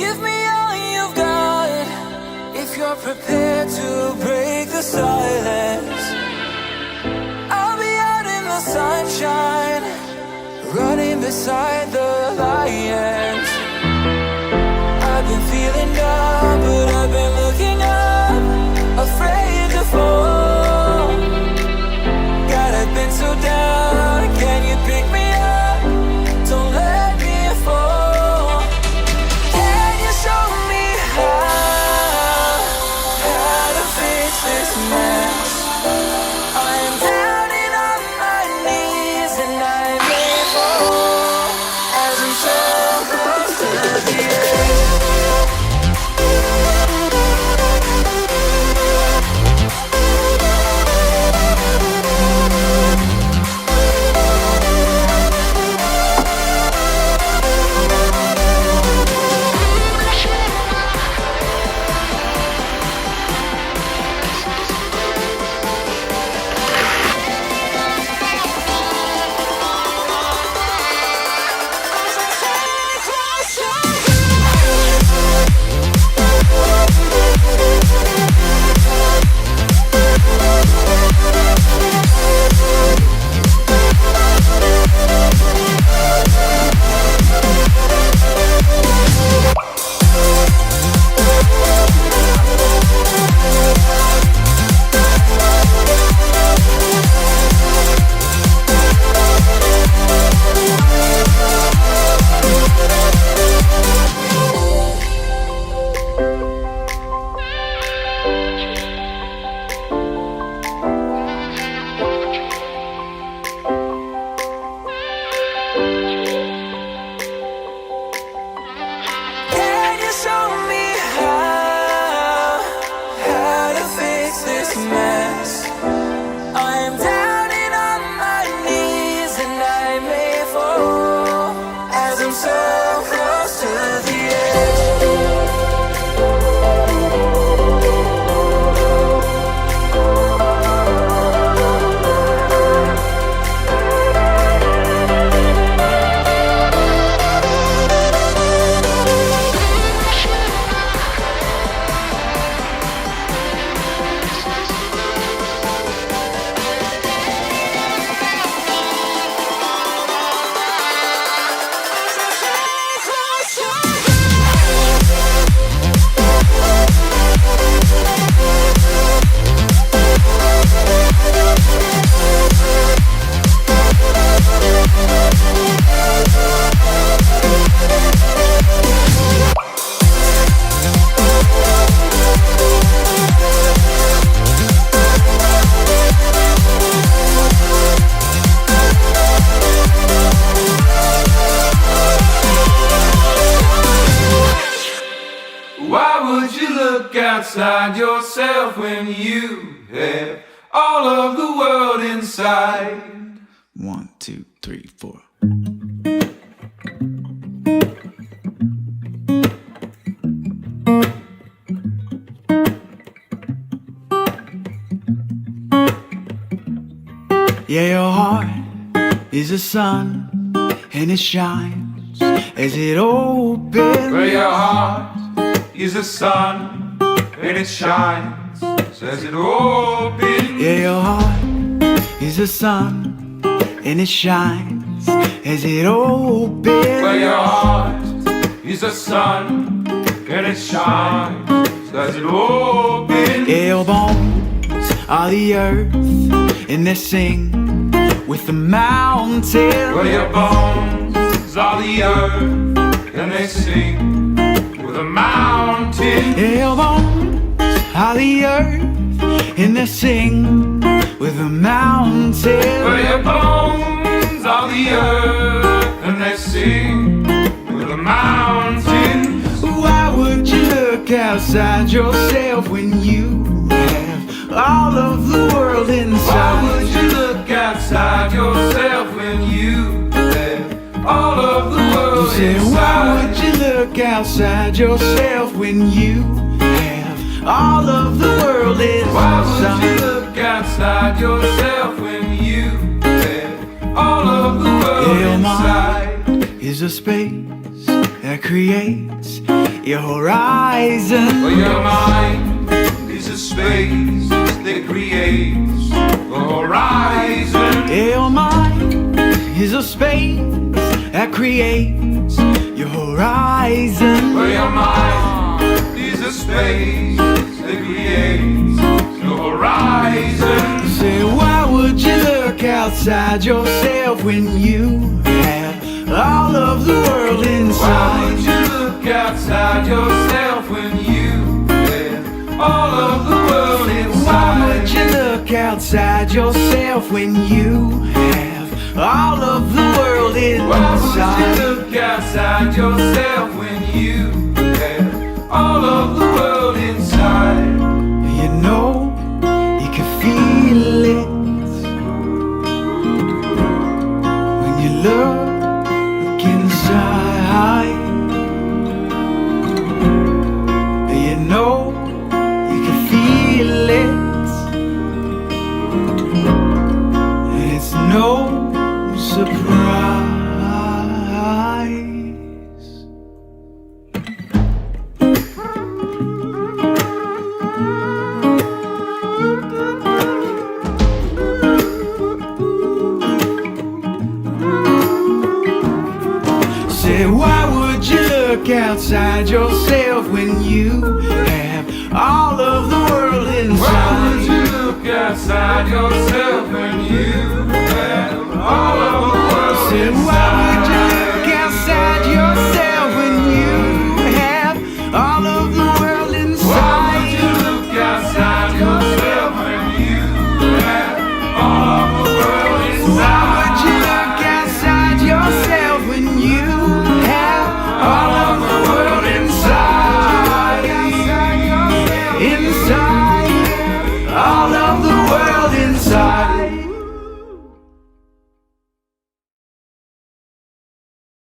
Give me all you've got if you're prepared to break the silence. I'll be out in the sunshine, running beside the lions. I've been feeling down, but I've been looking up, afraid to fall. God, I've been so down, can you pick me up? Don't let me fall. Can you show me how to fix this mess? I am down and on my knees and I may fall as I'm so close to the edge. Can you show me how to fix this mess? I am down and on my knees and I may fall as I'm so close to the edge. Why would you look outside yourself when you have all of the world inside? 1, 2, 3, 4. Yeah, your heart is a sun and it shines as it opens. Where your heart is the sun and it shines as it opens. Yeah, your heart is the sun and it shines as it opens. Where your heart is the sun and it shines as it opens. Yeah, your bones are the earth and they sing with the mountains. Where your bones are the earth and they sing with the mountains. Yeah, your bones are the earth and they sing with the mountains. Where your bones are the earth and they sing with the mountains. Why would you look outside yourself when you have all of the world inside? Why would you look outside yourself when you have all of the world Say, inside? why would you look outside yourself when you have all of the world inside? Why would you look outside yourself when you have all of the world Your inside? mind is a space that creates your horizon. Well, your mind is a space that creates a horizon. Your mind is a space that creates your horizon. Well, your mind is a space that creates your horizon. Say, why would you look outside yourself when you have all of the world inside? Why would you look outside yourself when you have all of the world inside? Why would you look outside yourself when you have all of the world inside? Why would you look outside yourself when you have all of the world inside? You know, you can feel it when you look inside. You know, you can feel it, and it's no surprise. Say, why would you look outside yourself when you have all of the world inside? Why would you look outside yourself when you have all of the world Say, why would you inside?